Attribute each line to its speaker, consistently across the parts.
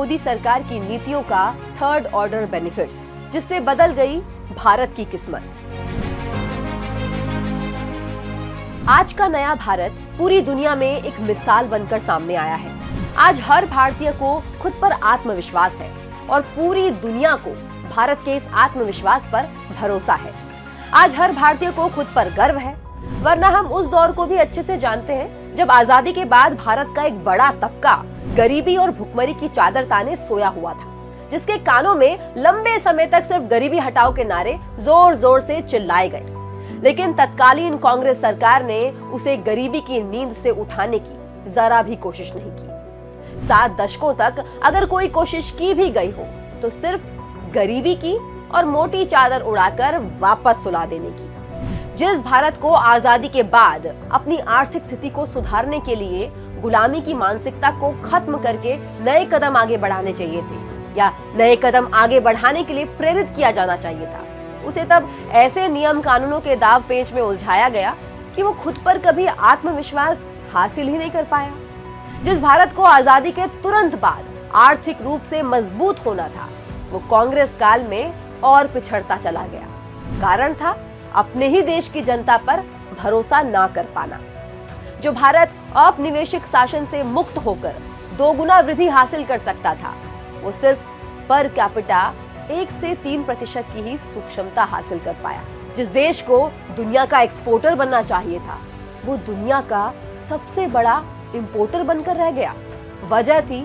Speaker 1: मोदी सरकार की नीतियों का थर्ड ऑर्डर बेनिफिट्स, जिससे बदल गई भारत की किस्मत। आज का नया भारत पूरी दुनिया में एक मिसाल बनकर सामने आया है। आज हर भारतीय को खुद पर आत्मविश्वास है और पूरी दुनिया को भारत के इस आत्मविश्वास पर भरोसा है। आज हर भारतीय को खुद पर गर्व है, वरना हम उस दौर को भी अच्छे से जानते हैं जब आजादी के बाद भारत का एक बड़ा तबका गरीबी और भुखमरी की चादर ताने सोया हुआ था, जिसके कानों में लंबे समय तक सिर्फ गरीबी हटाओ के नारे जोर जोर से चिल्लाए गए। लेकिन तत्कालीन कांग्रेस सरकार ने उसे गरीबी की नींद से उठाने की जरा भी कोशिश नहीं की। 7 दशकों तक अगर कोई कोशिश की भी गई हो तो सिर्फ गरीबी की और मोटी चादर उड़ाकर वापस सुला देने की। जिस भारत को आजादी के बाद अपनी आर्थिक स्थिति को सुधारने के लिए गुलामी की मानसिकता को खत्म करके नए कदम आगे बढ़ाने चाहिए थे या नए कदम आगे बढ़ाने के लिए प्रेरित किया जाना चाहिए था, उसे तब ऐसे नियम कानूनों के दाव पेच में उलझाया गया कि वो खुद पर कभी आत्मविश्वास हासिल ही नहीं कर पाया। जिस भारत को आजादी के तुरंत बाद आर्थिक रूप से मजबूत होना था, वो कांग्रेस काल में और पिछड़ता चला गया। कारण था अपने ही देश की जनता पर भरोसा ना कर पाना। जो भारत औपनिवेशिक शासन से मुक्त होकर 2 गुना वृद्धि हासिल कर सकता था, वो सिर्फ पर कैपिटा 1 से 3% की ही सूक्ष्मता हासिल कर पाया। जिस देश को दुनिया का एक्सपोर्टर बनना चाहिए था, वो दुनिया का सबसे बड़ा इंपोर्टर बनकर रह गया। वजह थी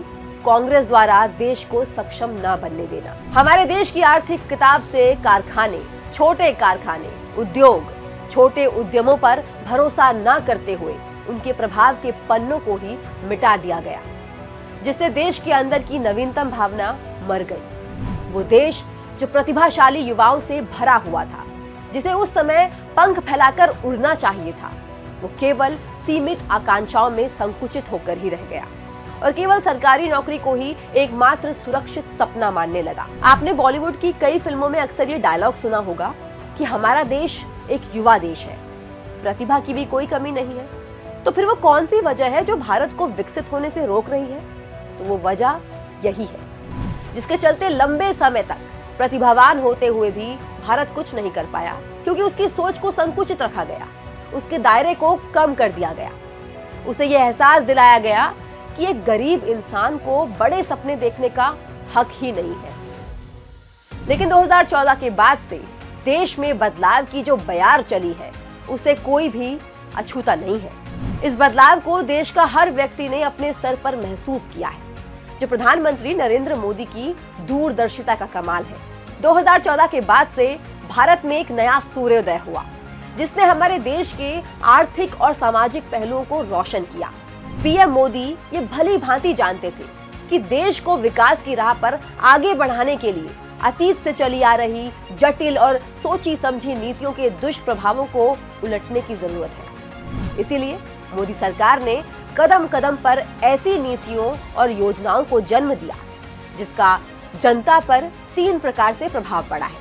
Speaker 1: कांग्रेस द्वारा देश को सक्षम न बनने देना। हमारे देश की आर्थिक किताब से कारखाने, छोटे कारखाने, उद्योग, छोटे उद्यमों पर भरोसा न करते हुए उनके प्रभाव के पन्नों को ही मिटा दिया गया, जिससे देश के अंदर की नवीनतम भावना मर गई। वो देश जो प्रतिभाशाली युवाओं से भरा हुआ था, जिसे उस समय पंख फैलाकर उड़ना चाहिए था, वो केवल सीमित आकांक्षाओं में संकुचित होकर ही रह गया और केवल सरकारी नौकरी को ही एकमात्र सुरक्षित सपना मानने लगा। आपने बॉलीवुड की कई फिल्मों में अक्सर ये डायलॉग सुना होगा कि हमारा देश एक युवा देश है, प्रतिभा की भी कोई कमी नहीं है। तो फिर वो कौन सी वजह है जो भारत को विकसित होने से रोक रही है? तो वो वजह यही है, जिसके चलते लंबे समय तक प्रतिभावान होते हुए भी भारत कुछ नहीं कर पाया, क्योंकि उसकी सोच को संकुचित रखा गया, उसके दायरे को कम कर दिया गया। उसे यह एहसास दिलाया गया कि एक गरीब इंसान को बड़े सपने देखने का हक ही नहीं है। लेकिन 2014 के बाद से देश में बदलाव की जो बयार चली है, उसे कोई भी अछूता नहीं है। इस बदलाव को देश का हर व्यक्ति ने अपने स्तर पर महसूस किया है, जो प्रधानमंत्री नरेंद्र मोदी की दूरदर्शिता का कमाल है। 2014 के बाद से भारत में एक नया सूर्योदय हुआ, जिसने हमारे देश के आर्थिक और सामाजिक पहलुओं को रोशन किया। पीएम मोदी ये भली भांति जानते थे कि देश को विकास की राह पर आगे बढ़ाने के लिए अतीत से चली आ रही जटिल और सोची समझी नीतियों के दुष्प्रभावों को उलटने की जरूरत है। इसीलिए मोदी सरकार ने कदम कदम पर ऐसी नीतियों और योजनाओं को जन्म दिया, जिसका जनता पर 3 प्रकार से प्रभाव पड़ा है,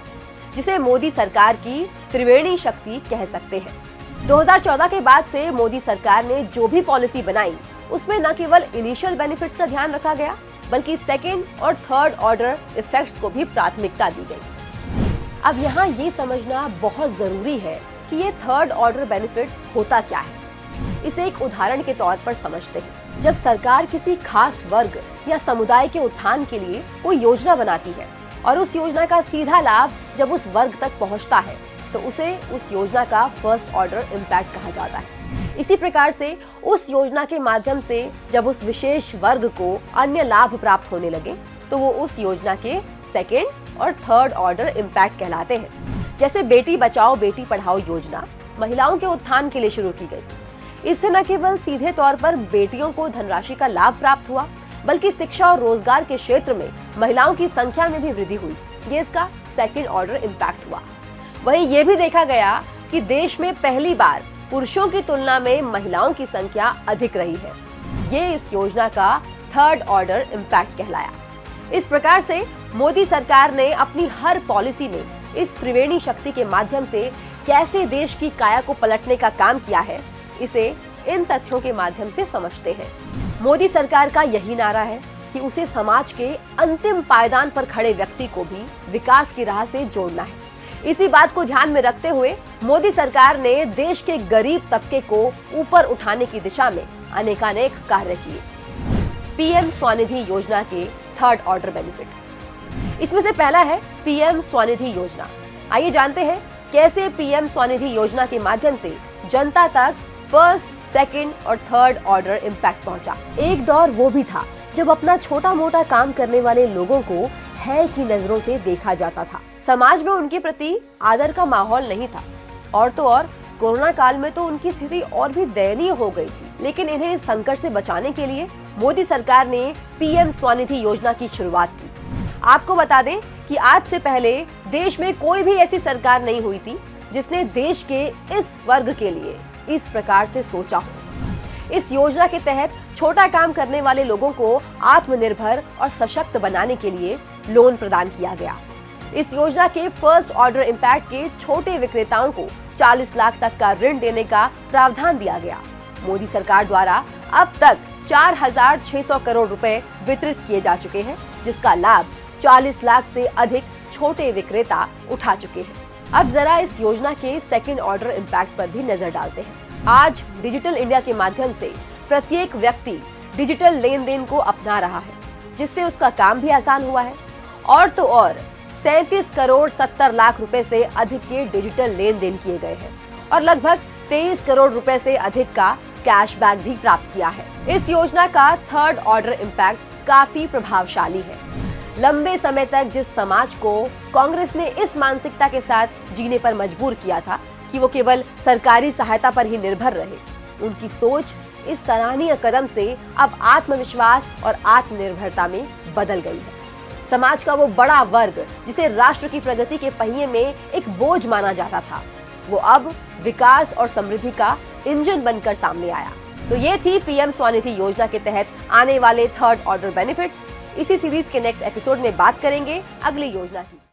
Speaker 1: जिसे मोदी सरकार की त्रिवेणी शक्ति कह सकते हैं। 2014 के बाद से मोदी सरकार ने जो भी पॉलिसी बनाई, उसमें न केवल इनिशियल बेनिफिट्स का ध्यान रखा गया, बल्कि सेकेंड और थर्ड ऑर्डर इफेक्ट्स को भी प्राथमिकता दी गई। अब यहाँ ये समझना बहुत जरूरी है कि ये थर्ड ऑर्डर बेनिफिट होता क्या है। इसे एक उदाहरण के तौर पर समझते हैं। जब सरकार किसी खास वर्ग या समुदाय के उत्थान के लिए कोई योजना बनाती है और उस योजना का सीधा लाभ जब उस वर्ग तक पहुंचता है, तो उसे उस योजना का फर्स्ट ऑर्डर इम्पैक्ट कहा जाता है। इसी प्रकार से उस योजना के माध्यम से जब उस विशेष वर्ग को अन्य लाभ प्राप्त होने लगे, तो वो उस योजना के सेकेंड और थर्ड ऑर्डर इम्पैक्ट कहलाते हैं। जैसे बेटी बचाओ बेटी पढ़ाओ योजना महिलाओं के उत्थान के लिए शुरू की गई। इससे न केवल सीधे तौर पर बेटियों को धनराशि का लाभ प्राप्त हुआ, बल्कि शिक्षा और रोजगार के क्षेत्र में महिलाओं की संख्या में भी वृद्धि हुई। ये इसका सेकेंड ऑर्डर इम्पैक्ट हुआ। वहीं ये भी देखा गया कि देश में पहली बार पुरुषों की तुलना में महिलाओं की संख्या अधिक रही है। ये इस योजना का थर्ड ऑर्डर इम्पैक्ट कहलाया। इस प्रकार से मोदी सरकार ने अपनी हर पॉलिसी में इस त्रिवेणी शक्ति के माध्यम से कैसे देश की काया को पलटने का काम किया है, इसे इन तथ्यों के माध्यम से समझते हैं। मोदी सरकार का यही नारा है कि उसे समाज के अंतिम पायदान पर खड़े व्यक्ति को भी विकास की राह से जोड़ना है। इसी बात को ध्यान में रखते हुए मोदी सरकार ने देश के गरीब तबके को ऊपर उठाने की दिशा में अनेकानेक कार्य किए। पीएम स्वनिधि योजना के थर्ड ऑर्डर बेनिफिट, इसमें से पहला है पीएम स्वनिधि योजना। आइए जानते हैं कैसे पीएम स्वनिधि योजना के माध्यम से जनता तक फर्स्ट, सेकंड और थर्ड ऑर्डर इम्पैक्ट पहुंचा। एक दौर वो भी था जब अपना छोटा मोटा काम करने वाले लोगों को है की नजरों से देखा जाता था। समाज में उनके प्रति आदर का माहौल नहीं था और तो और कोरोना काल में तो उनकी स्थिति और भी दयनीय हो गई थी। लेकिन इन्हें इस संकट से बचाने के लिए मोदी सरकार ने पीएम स्वनिधि योजना की शुरुआत की। आपको बता दें कि आज से पहले देश में कोई भी ऐसी सरकार नहीं हुई थी जिसने देश के इस वर्ग के लिए इस प्रकार से सोचा हो। इस योजना के तहत छोटा काम करने वाले लोगों को आत्मनिर्भर और सशक्त बनाने के लिए लोन प्रदान किया गया। इस योजना के फर्स्ट ऑर्डर इम्पैक्ट के छोटे विक्रेताओं को 40 लाख तक का ऋण देने का प्रावधान दिया गया। मोदी सरकार द्वारा अब तक 4,600 करोड़ रुपए वितरित किए जा चुके हैं, जिसका लाभ 40 लाख से अधिक छोटे विक्रेता उठा चुके हैं। अब जरा इस योजना के सेकंड ऑर्डर इम्पैक्ट पर भी नजर डालते हैं। आज डिजिटल इंडिया के माध्यम से प्रत्येक व्यक्ति डिजिटल लेन देन को अपना रहा है, जिससे उसका काम भी आसान हुआ है। और तो और 37 करोड़ 70 लाख रुपए से अधिक के डिजिटल लेन देन किए गए हैं और लगभग 23 करोड़ रुपए से अधिक का कैशबैक भी प्राप्त किया है। इस योजना का थर्ड ऑर्डर इम्पैक्ट काफी प्रभावशाली है। लंबे समय तक जिस समाज को कांग्रेस ने इस मानसिकता के साथ जीने पर मजबूर किया था कि वो केवल सरकारी सहायता पर ही निर्भर रहे, उनकी सोच इस सराहनीय कदम से अब आत्मविश्वास और आत्मनिर्भरता में बदल गई है। समाज का वो बड़ा वर्ग जिसे राष्ट्र की प्रगति के पहिए में एक बोझ माना जाता था, वो अब विकास और समृद्धि का इंजन बनकर सामने आया। तो ये थी पीएम स्वनिधि योजना के तहत आने वाले थर्ड ऑर्डर बेनिफिट्स। इसी सीरीज के नेक्स्ट एपिसोड में बात करेंगे अगली योजना की।